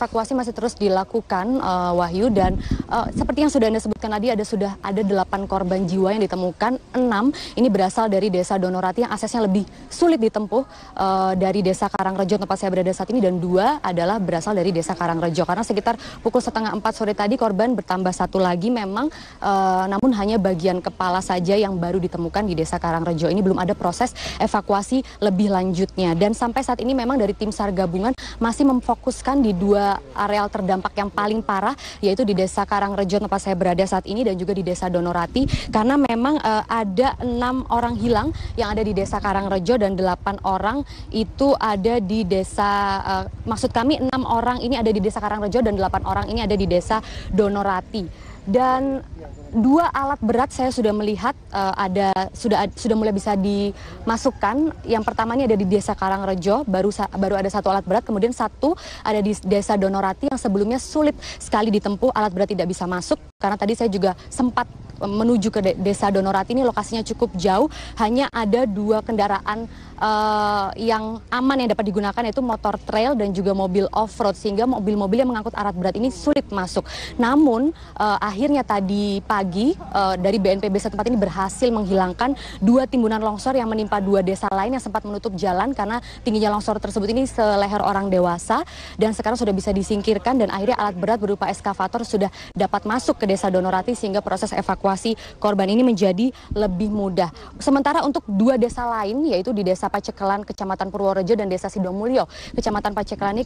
evakuasi masih terus dilakukan, Wahyu, dan seperti yang sudah Anda sebutkan tadi, sudah ada 8 korban jiwa yang ditemukan. 6 ini berasal dari desa Donorati yang aksesnya lebih sulit ditempuh dari desa Karangrejo tempat saya berada saat ini, dan 2 adalah berasal dari desa Karangrejo. Karena sekitar pukul setengah 4 sore tadi korban bertambah 1 lagi memang, namun hanya bagian kepala saja yang baru ditemukan di desa Karangrejo. Ini belum ada proses evakuasi lebih lanjutnya, dan sampai saat ini memang dari tim SAR gabungan masih memfokuskan di 2 areal terdampak yang paling parah, yaitu di desa Karangrejo tempat saya berada saat ini dan juga di desa Donorati, karena memang ada 6 orang hilang yang ada di desa Karangrejo dan 8 orang itu ada di desa, maksud kami 6 orang ini ada di desa Karangrejo dan 8 orang ini ada di desa Donorati. Dan 2 alat berat saya sudah melihat sudah mulai bisa dimasukkan. Yang pertama ini ada di desa Karangrejo, baru ada 1 alat berat, kemudian 1 ada di desa Donorati yang sebelumnya sulit sekali ditempuh, alat berat tidak bisa masuk karena tadi saya juga sempat menuju ke desa Donorati. Ini lokasinya cukup jauh, hanya ada 2 kendaraan yang aman yang dapat digunakan, yaitu motor trail dan juga mobil off-road, sehingga mobil-mobil yang mengangkut alat berat ini sulit masuk. Namun akhirnya tadi pagi dari BNPB setempat ini berhasil menghilangkan 2 timbunan longsor yang menimpa 2 desa lain yang sempat menutup jalan karena tingginya longsor tersebut ini seleher orang dewasa, dan sekarang sudah bisa disingkirkan, dan akhirnya alat berat berupa eskavator sudah dapat masuk ke desa Donorati sehingga proses evakuasi korban ini menjadi lebih mudah. Sementara untuk 2 desa lain, yaitu di desa Pacekelan, Kecamatan Purworejo, dan desa Sidomulyo, Kecamatan Pacekelan, ini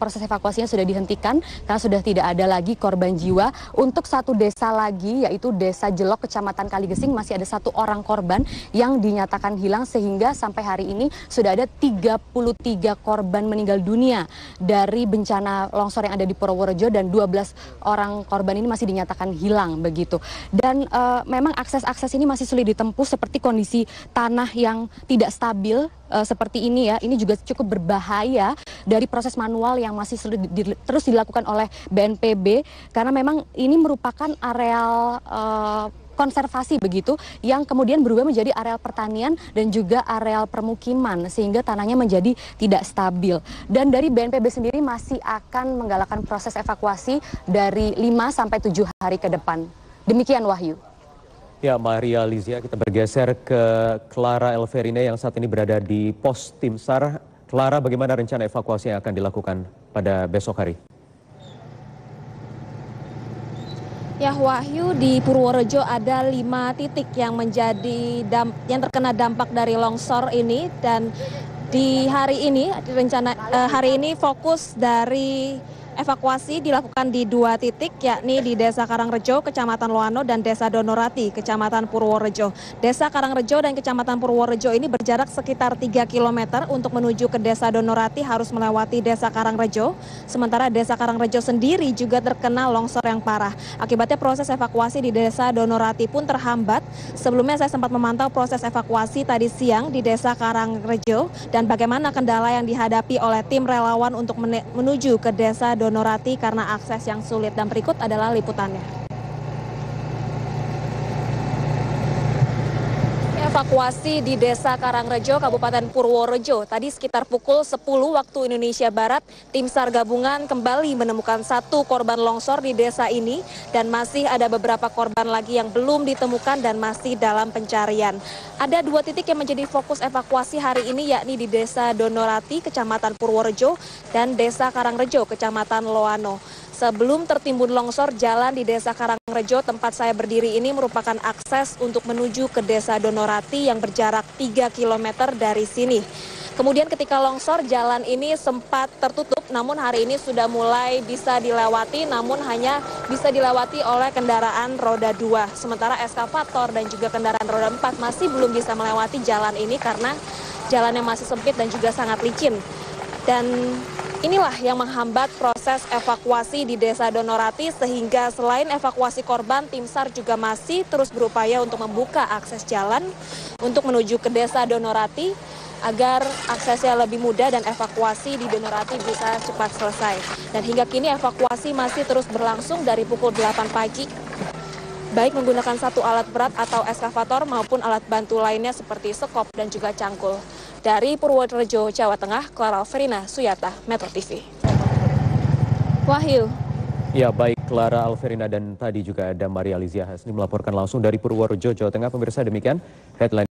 proses evakuasinya sudah dihentikan karena sudah tidak ada lagi korban jiwa. Untuk 1 desa lagi, yaitu desa Jelok, Kecamatan Kaligesing, masih ada 1 orang korban yang dinyatakan hilang, sehingga sampai hari ini sudah ada 33 korban meninggal dunia dari bencana longsor yang ada di Purworejo, dan 12 orang korban ini masih dinyatakan hilang begitu. Dan memang akses-akses ini masih sulit ditempuh, seperti kondisi tanah yang tidak stabil seperti ini ya. Ini juga cukup berbahaya dari proses manual yang masih terus dilakukan oleh BNPB, karena memang ini merupakan areal konservasi begitu, yang kemudian berubah menjadi areal pertanian dan juga areal permukiman, sehingga tanahnya menjadi tidak stabil. Dan dari BNPB sendiri masih akan menggalakkan proses evakuasi dari 5 sampai 7 hari ke depan. Demikian, Wahyu. Ya, Maria Lizia, kita bergeser ke Clara Elverine yang saat ini berada di pos tim SAR. Clara, bagaimana rencana evakuasi yang akan dilakukan pada besok hari? Ya, Wahyu, di Purworejo ada 5 titik yang yang terkena dampak dari longsor ini, dan di hari ini hari ini fokus dari evakuasi dilakukan di 2 titik, yakni di Desa Karangrejo, Kecamatan Loano, dan Desa Donorati, Kecamatan Purworejo. Desa Karangrejo dan Kecamatan Purworejo ini berjarak sekitar 3 km. Untuk menuju ke Desa Donorati harus melewati Desa Karangrejo. Sementara Desa Karangrejo sendiri juga terkena longsor yang parah. Akibatnya proses evakuasi di Desa Donorati pun terhambat. Sebelumnya saya sempat memantau proses evakuasi tadi siang di Desa Karangrejo dan bagaimana kendala yang dihadapi oleh tim relawan untuk menuju ke Desa Donorati karena akses yang sulit. Dan berikut adalah liputannya. Evakuasi di Desa Karangrejo, Kabupaten Purworejo. Tadi sekitar pukul 10 waktu Indonesia Barat, tim SAR gabungan kembali menemukan 1 korban longsor di desa ini, dan masih ada beberapa korban lagi yang belum ditemukan dan masih dalam pencarian. Ada 2 titik yang menjadi fokus evakuasi hari ini, yakni di Desa Donorati, Kecamatan Purworejo, dan Desa Karangrejo, Kecamatan Loano. Sebelum tertimbun longsor, jalan di Desa Karangrejo tempat saya berdiri ini merupakan akses untuk menuju ke Desa Donorati yang berjarak 3 km dari sini. Kemudian ketika longsor, jalan ini sempat tertutup, namun hari ini sudah mulai bisa dilewati, namun hanya bisa dilewati oleh kendaraan roda 2. Sementara eskavator dan juga kendaraan roda 4 masih belum bisa melewati jalan ini karena jalannya masih sempit dan juga sangat licin. Dan inilah yang menghambat proses evakuasi di Desa Donorati, sehingga selain evakuasi korban, tim SAR juga masih terus berupaya untuk membuka akses jalan untuk menuju ke Desa Donorati agar aksesnya lebih mudah dan evakuasi di Donorati bisa cepat selesai. Dan hingga kini evakuasi masih terus berlangsung dari pukul 8 pagi, baik menggunakan 1 alat berat atau eskavator maupun alat bantu lainnya seperti sekop dan juga cangkul. Dari Purworejo, Jawa Tengah, Clara Elverine Suyata, Metro TV. Wahyu. Ya, baik Clara Alverina dan tadi juga ada Maria Lizia Hasni melaporkan langsung dari Purworejo, Jawa Tengah. Pemirsa, demikian headline.